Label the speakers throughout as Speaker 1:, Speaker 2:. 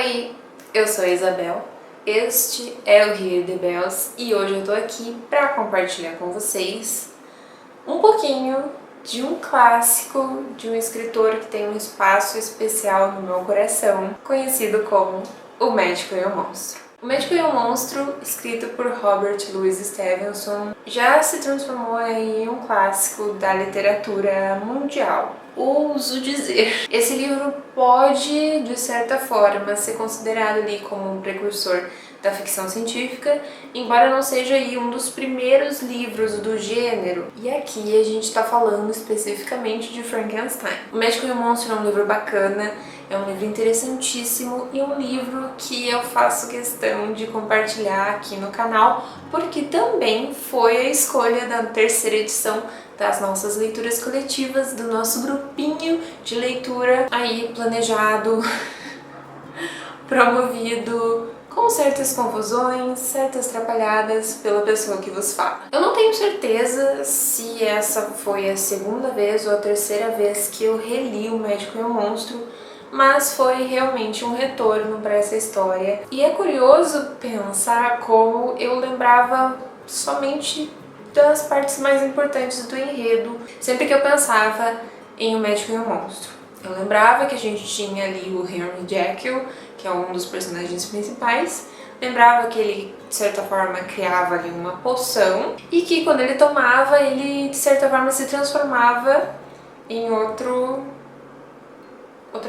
Speaker 1: Oi, eu sou a Isabel, este é o Hear the Bells e hoje eu tô aqui para compartilhar com vocês um pouquinho de um clássico de um escritor que tem um espaço especial no meu coração, conhecido como O Médico e o Monstro. O Médico e o Monstro, escrito por Robert Louis Stevenson, já se transformou em um clássico da literatura mundial. Ouso dizer. Esse livro pode, de certa forma, ser considerado ali como um precursor da ficção científica, embora não seja aí um dos primeiros livros do gênero. E aqui a gente está falando especificamente de Frankenstein. O Médico e o Monstro é um livro bacana, é um livro interessantíssimo e um livro que eu faço questão de compartilhar aqui no canal, porque também foi a escolha da terceira edição das nossas leituras coletivas, do nosso grupinho de leitura aí planejado, promovido, com certas confusões, certas atrapalhadas pela pessoa que vos fala. Eu não tenho certeza se essa foi a segunda vez ou a terceira vez que eu reli O Médico e o Monstro, mas foi realmente um retorno para essa história. E é curioso pensar como eu lembrava somente das partes mais importantes do enredo sempre que eu pensava em O Médico e o Monstro. Eu lembrava que a gente tinha ali o Henry Jekyll, que é um dos personagens principais. Lembrava que ele, de certa forma, criava ali uma poção e que quando ele tomava, ele, de certa forma, se transformava em outra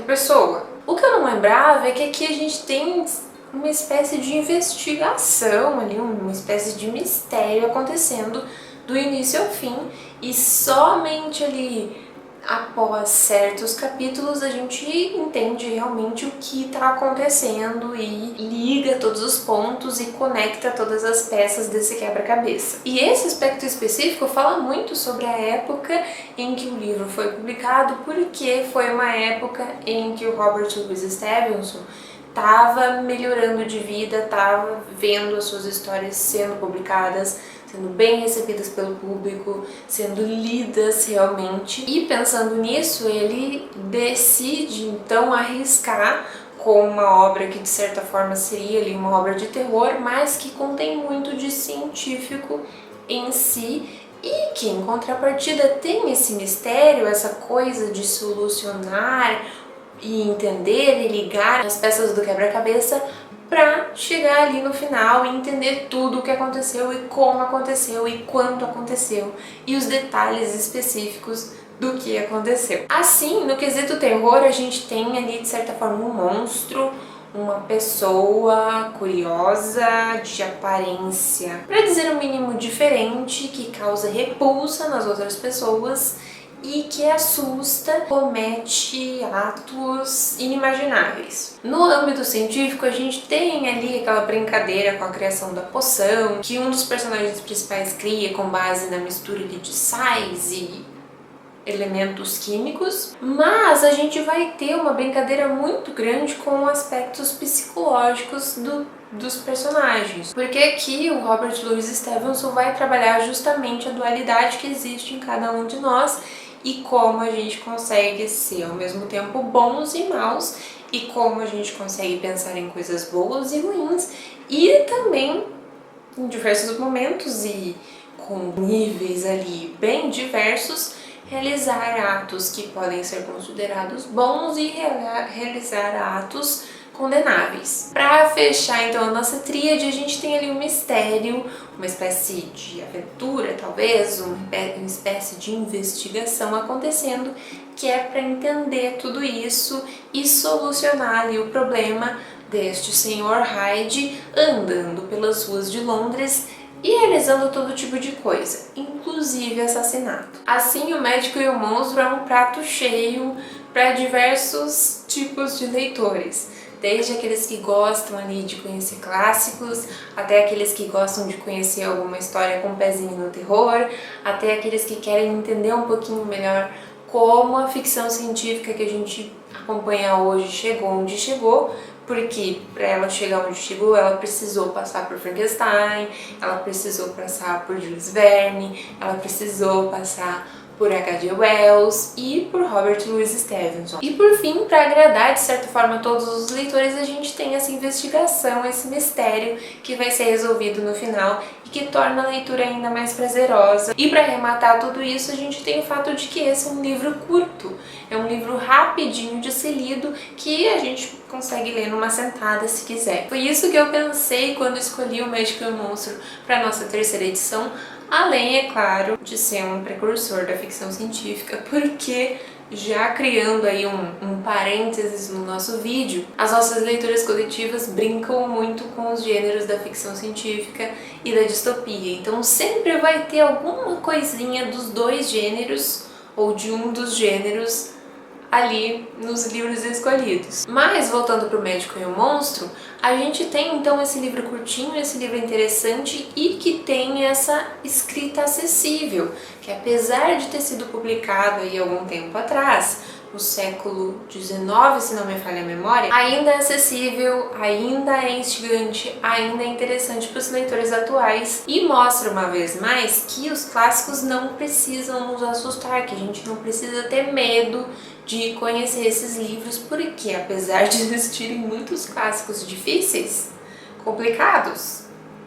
Speaker 1: pessoa. O que eu não lembrava é que aqui a gente tem uma espécie de investigação ali, uma espécie de mistério acontecendo do início ao fim, e somente ali após certos capítulos a gente entende realmente o que está acontecendo e liga todos os pontos e conecta todas as peças desse quebra-cabeça. E esse aspecto específico fala muito sobre a época em que o livro foi publicado, porque foi uma época em que o Robert Louis Stevenson estava melhorando de vida, estava vendo as suas histórias sendo publicadas, sendo bem recebidas pelo público, sendo lidas realmente. E pensando nisso, ele decide então arriscar com uma obra que de certa forma seria ali uma obra de terror, mas que contém muito de científico em si, e que em contrapartida tem esse mistério, essa coisa de solucionar e entender e ligar as peças do quebra-cabeça para chegar ali no final e entender tudo o que aconteceu e como aconteceu e quanto aconteceu e os detalhes específicos do que aconteceu. Assim, no quesito terror, a gente tem ali de certa forma um monstro, uma pessoa curiosa, de aparência, para dizer o mínimo diferente, que causa repulsa nas outras pessoas e que assusta, comete atos inimagináveis. No âmbito científico, a gente tem ali aquela brincadeira com a criação da poção, que um dos personagens principais cria com base na mistura de sais e elementos químicos, mas a gente vai ter uma brincadeira muito grande com aspectos psicológicos dos personagens, porque aqui o Robert Louis Stevenson vai trabalhar justamente a dualidade que existe em cada um de nós e como a gente consegue ser ao mesmo tempo bons e maus, e como a gente consegue pensar em coisas boas e ruins, e também em diversos momentos e com níveis ali bem diversos, realizar atos que podem ser considerados bons e realizar atos condenáveis. Para fechar então a nossa tríade, a gente tem ali um mistério, uma espécie de aventura, talvez, uma espécie de investigação acontecendo, que é para entender tudo isso e solucionar ali o problema deste senhor Hyde andando pelas ruas de Londres e realizando todo tipo de coisa, inclusive assassinato. Assim, O Médico e o Monstro é um prato cheio para diversos tipos de leitores, desde aqueles que gostam ali de conhecer clássicos, até aqueles que gostam de conhecer alguma história com um pezinho no terror, até aqueles que querem entender um pouquinho melhor como a ficção científica que a gente acompanha hoje chegou onde chegou, porque para ela chegar onde chegou, ela precisou passar por Frankenstein, ela precisou passar por Jules Verne, ela precisou passar por H.G. Wells e por Robert Louis Stevenson. E por fim, para agradar de certa forma todos os leitores, a gente tem essa investigação, esse mistério que vai ser resolvido no final e que torna a leitura ainda mais prazerosa. E para arrematar tudo isso, a gente tem o fato de que esse é um livro curto, é um livro rapidinho de ser lido que a gente consegue ler numa sentada se quiser. Foi isso que eu pensei quando escolhi o Médico e o Monstro para nossa terceira edição, além, é claro, de ser um precursor da ficção científica, porque já criando aí um parênteses no nosso vídeo, as nossas leituras coletivas brincam muito com os gêneros da ficção científica e da distopia, então sempre vai ter alguma coisinha dos dois gêneros ou de um dos gêneros ali nos livros escolhidos. Mas voltando para o Médico e o Monstro, a gente tem então esse livro curtinho, esse livro interessante e que tem essa escrita acessível, que apesar de ter sido publicado aí algum tempo atrás, no século XIX, se não me falha a memória, ainda é acessível, ainda é instigante, ainda é interessante para os leitores atuais e mostra uma vez mais que os clássicos não precisam nos assustar, que a gente não precisa ter medo de conhecer esses livros, porque apesar de existirem muitos clássicos difíceis, complicados,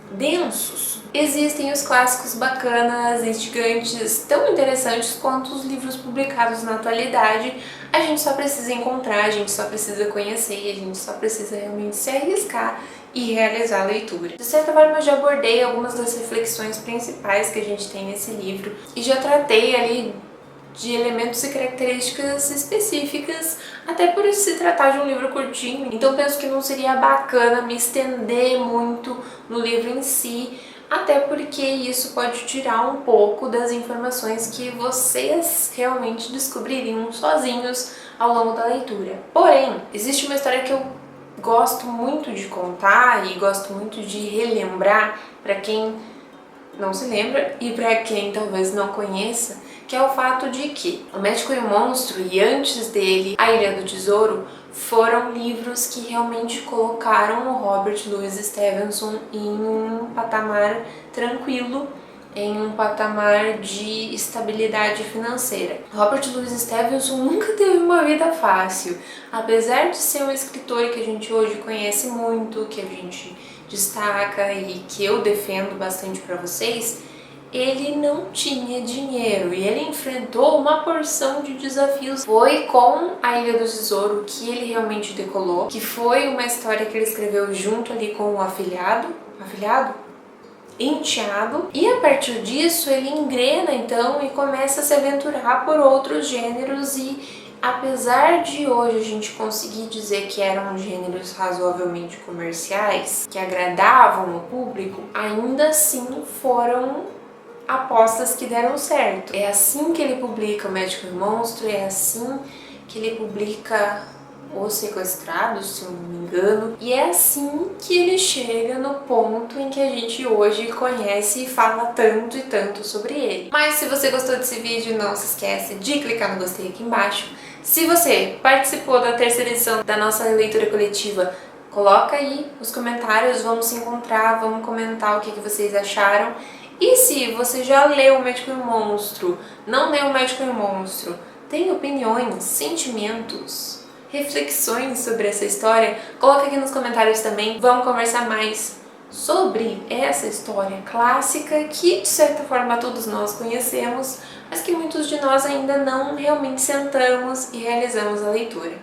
Speaker 1: densos, existem os clássicos bacanas, instigantes, tão interessantes quanto os livros publicados na atualidade. A gente só precisa encontrar, a gente só precisa conhecer e a gente só precisa realmente se arriscar e realizar a leitura. De certa forma, eu já abordei algumas das reflexões principais que a gente tem nesse livro e já tratei ali de elementos e características específicas, até por se tratar de um livro curtinho, então penso que não seria bacana me estender muito no livro em si, até porque isso pode tirar um pouco das informações que vocês realmente descobririam sozinhos ao longo da leitura. Porém, existe uma história que eu gosto muito de contar e gosto muito de relembrar para quem não se lembra e para quem talvez não conheça, que é o fato de que O Médico e o Monstro e antes dele A Ilha do Tesouro foram livros que realmente colocaram o Robert Louis Stevenson em um patamar tranquilo, em um patamar de estabilidade financeira. Robert Louis Stevenson nunca teve uma vida fácil, apesar de ser um escritor que a gente hoje conhece muito, que a gente destaca e que eu defendo bastante para vocês. Ele não tinha dinheiro e ele enfrentou uma porção de desafios. Foi com A Ilha do Tesouro que ele realmente decolou, que foi uma história que ele escreveu junto ali com o enteado, e a partir disso ele engrena então e começa a se aventurar por outros gêneros e apesar de hoje a gente conseguir dizer que eram gêneros razoavelmente comerciais, que agradavam o público, ainda assim foram apostas que deram certo. É assim que ele publica O Médico e o Monstro, é assim que ele publica Os Sequestrados, se eu não me engano, e é assim que ele chega no ponto em que a gente hoje conhece e fala tanto e tanto sobre ele. Mas se você gostou desse vídeo, não se esquece de clicar no gostei aqui embaixo. Se você participou da terceira edição da nossa leitura coletiva, coloca aí os comentários, vamos se encontrar, vamos comentar o que vocês acharam. E se você já leu O Médico e o Monstro, não leu O Médico e o Monstro, tem opiniões, sentimentos, reflexões sobre essa história, coloca aqui nos comentários também. Vamos conversar mais sobre essa história clássica que, de certa forma, todos nós conhecemos, mas que muitos de nós ainda não realmente sentamos e realizamos a leitura.